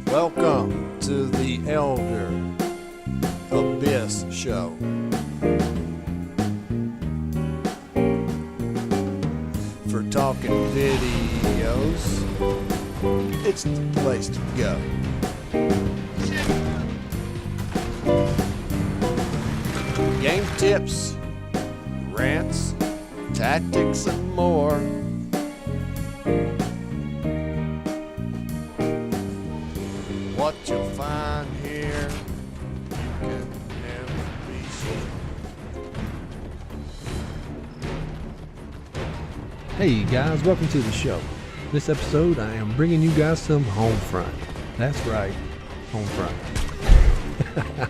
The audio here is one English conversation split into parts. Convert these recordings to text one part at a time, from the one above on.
Welcome to the ElderAbyss show. For talking videos, it's the place to go. Game tips, rants, tactics, and more. What you'll find here, you can never be sure. Hey guys, welcome to the show. This episode I am bringing you guys some HomeFront. That's right, HomeFront.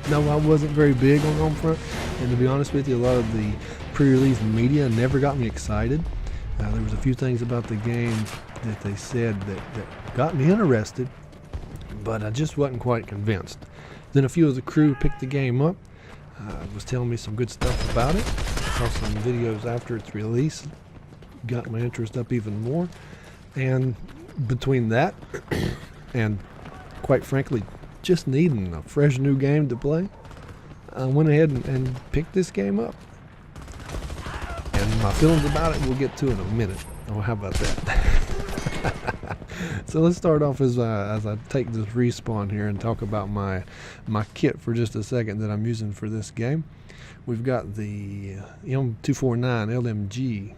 No, I wasn't very big on HomeFront, and to be honest with you, a lot of the pre-release media never got me excited. There was a few things about the game that they said that got me interested, but I just wasn't quite convinced. Then a few of the crew picked the game up, was telling me some good stuff about it. Saw some videos after its release, got my interest up even more. And between that and, quite frankly, just needing a fresh new game to play, I went ahead and picked this game up. And my feelings about it we'll get to in a minute. Oh, how about that? So let's start off as I take this respawn here and talk about my kit for just a second that I'm using for this game. We've got the M249 LMG.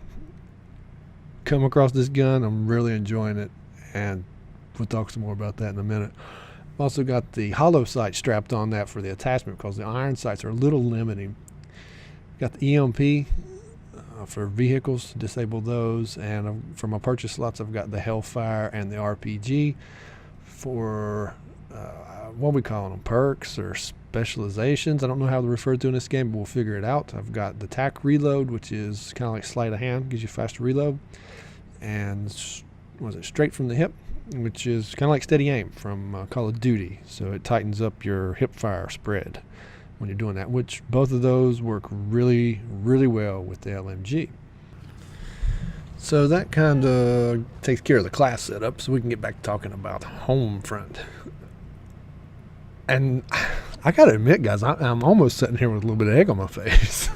Come across this gun, I'm really enjoying it, and we'll talk some more about that in a minute. I've also got the hollow sight strapped on that for the attachment because the iron sights are a little limiting. Got the EMP for vehicles, disable those, and for my purchase slots I've got the Hellfire and the RPG for what we call them, perks or specializations. I don't know how they're referred to in this game, but we'll figure it out. I've got the TAC reload, which is kind of like sleight of hand, gives you faster reload, and straight from the hip, which is kind of like steady aim from Call of Duty, so it tightens up your hip fire spread when you're doing that, which both of those work really, really well with the LMG. So that kind of takes care of the class setup, so we can get back to talking about HomeFront. And I gotta admit, guys, I'm almost sitting here with a little bit of egg on my face.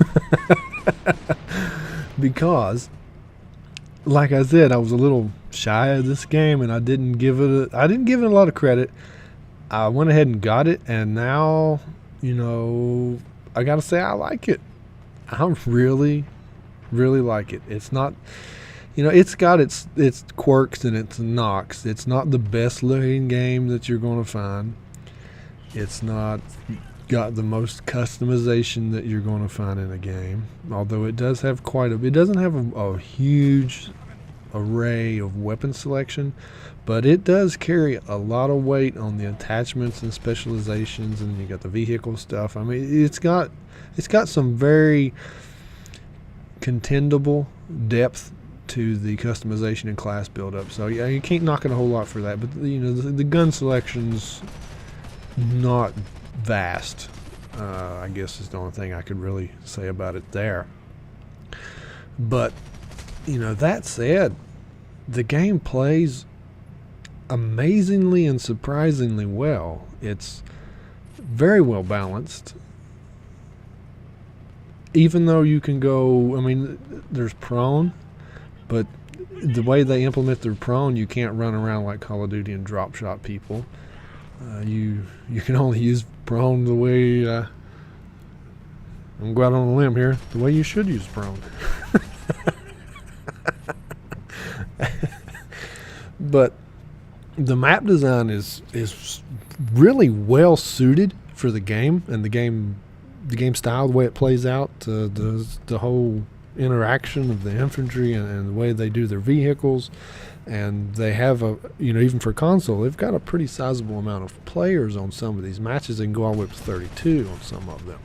Because, like I said, I was a little shy of this game, and I didn't give it a lot of credit. I went ahead and got it, and now, I gotta say I like it. I really, really like it. It's not, it's got its quirks and its knocks. It's not the best looking game that you're going to find. It's not got the most customization that you're going to find in a game, although it does have it doesn't have a huge array of weapon selection, but it does carry a lot of weight on the attachments and specializations, and you got the vehicle stuff. I mean, it's got some very contendable depth to the customization and class build-up. So yeah, you can't knock it a whole lot for that, but the gun selection's not vast, I guess is the only thing I could really say about it there. But that said, the game plays amazingly and surprisingly well. It's very well balanced, even though you can go, there's prone, but the way they implement their prone, you can't run around like Call of Duty and drop shot people. You can only use prone the way, I'm going to go out on a limb here, the way you should use prone. But the map design is really well suited for the game and the game style, the way it plays out, the whole interaction of the infantry and the way they do their vehicles. And they have even for console, they've got a pretty sizable amount of players on some of these matches. They can go all the way up to 32 on some of them.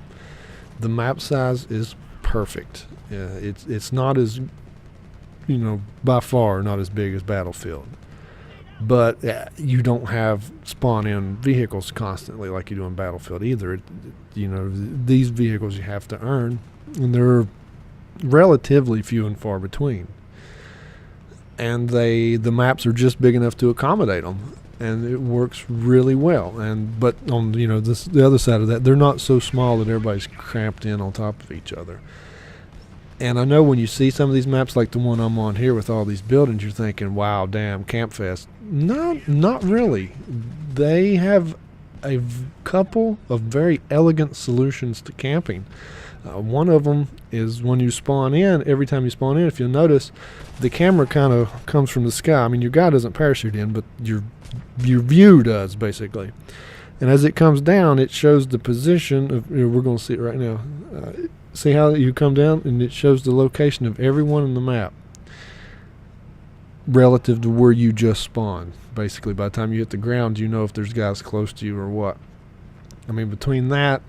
The map size is perfect. It's not as, by far not as big as Battlefield. But you don't have spawn-in vehicles constantly like you do in Battlefield either. These vehicles you have to earn, and they're relatively few and far between. And the maps are just big enough to accommodate them. and it works really well. But on the other side of that, they're not so small that everybody's cramped in on top of each other. And I know when you see some of these maps, like the one I'm on here with all these buildings, you're thinking, wow, damn, Camp Fest. No, not really. They have a couple of very elegant solutions to camping. One of them is when you spawn in, every time you spawn in, if you'll notice, the camera kind of comes from the sky. I mean, your guy doesn't parachute in, but your view does, basically. And as it comes down, it shows the position of, we're going to see it right now. See how you come down, and it shows the location of everyone in the map relative to where you just spawned. Basically, by the time you hit the ground, you know if there's guys close to you or what. I mean, between that,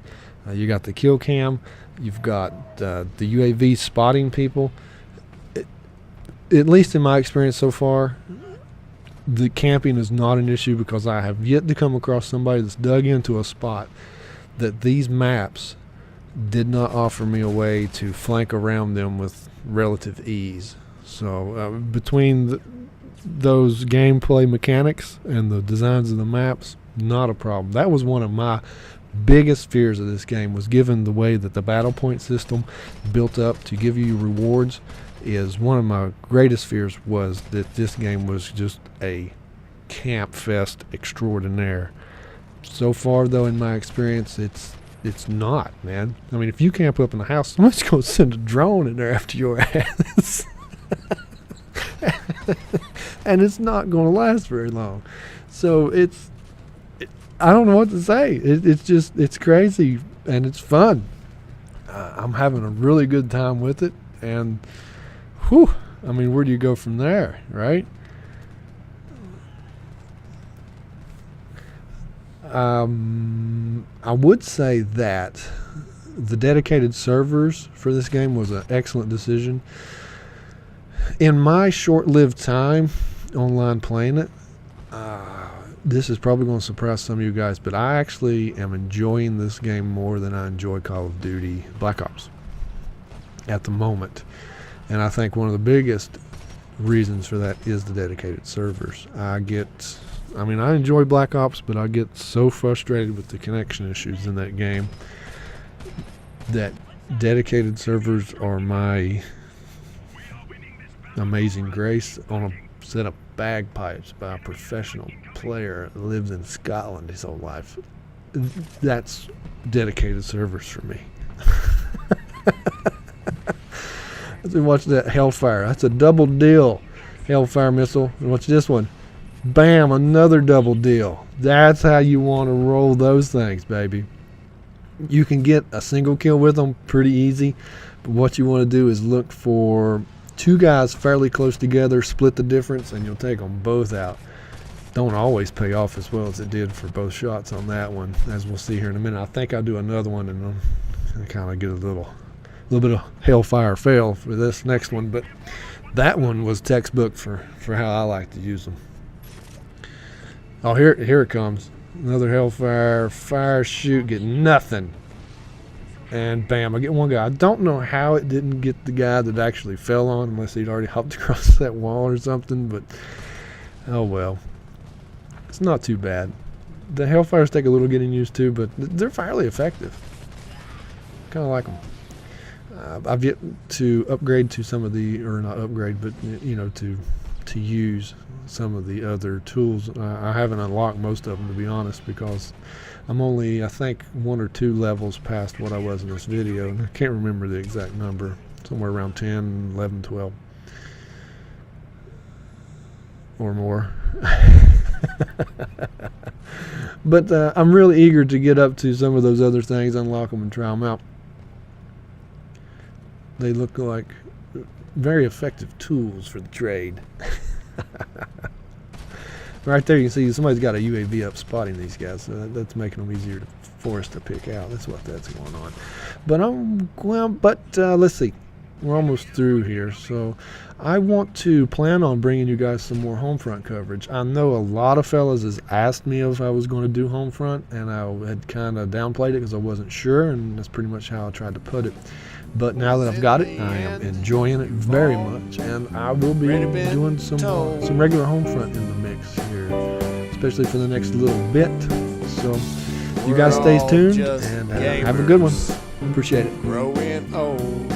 you got the kill cam, you've got the UAV spotting people. At least in my experience so far, the camping is not an issue, because I have yet to come across somebody that's dug into a spot that these maps did not offer me a way to flank around them with relative ease. So between those gameplay mechanics and the designs of the maps, not a problem. That was one of my biggest fears of this game, was given the way that the battle point system built up to give you rewards, is one of my greatest fears was that this game was just a camp fest extraordinaire. So far, though, in my experience, it's not, man. I mean, if you camp up in the house, somebody's going to send a drone in there after your ass. And it's not going to last very long. So I don't know what to say. It's crazy, and it's fun. I'm having a really good time with it, and whew, I mean, where do you go from there, right? I would say that the dedicated servers for this game was an excellent decision. In my short-lived time online playing it, this is probably going to surprise some of you guys, but I actually am enjoying this game more than I enjoy Call of Duty Black Ops at the moment. And I think one of the biggest reasons for that is the dedicated servers. I enjoy Black Ops, but I get so frustrated with the connection issues in that game that dedicated servers are my amazing grace on a set of bagpipes by a professional player that lives in Scotland his whole life. That's dedicated servers for me. Let's watch that Hellfire. That's a double deal Hellfire missile. And watch this one. Bam, another double deal. That's how you want to roll those things, baby. You can get a single kill with them pretty easy, but what you want to do is look for two guys fairly close together, split the difference, and you'll take them both out. Don't always pay off as well as it did for both shots on that one, as we'll see here in a minute. I think I'll do another one, and I'll kind of get a little bit of Hellfire fail for this next one, but that one was textbook for how I like to use them. Oh, here it comes. Another Hellfire, fire, shoot, get nothing. And bam, I get one guy. I don't know how it didn't get the guy that actually fell on, unless he'd already hopped across that wall or something, but oh well. It's not too bad. The Hellfires take a little getting used to, but they're fairly effective. Kind of like them. I've yet to upgrade to some of the, or not upgrade, but to use some of the other tools. I haven't unlocked most of them, to be honest, because I'm only, I think, 1 or 2 levels past what I was in this video, and I can't remember the exact number. Somewhere around 10, 11, 12 or more. But I'm really eager to get up to some of those other things, unlock them, and try them out. They look like very effective tools for the trade. Right there you can see somebody's got a UAV up spotting these guys, so that's making them easier for us to pick out. That's what that's going on. But let's see. We're almost through here, so I want to plan on bringing you guys some more Homefront coverage. I know a lot of fellas has asked me if I was going to do Homefront, and I had kind of downplayed it because I wasn't sure, and that's pretty much how I tried to put it. But now that I've got it, I am enjoying it very much, and I will be doing some regular Homefront in the mix here. especially for the next little bit. So you guys stay tuned and have a good one. Appreciate it. Growing old.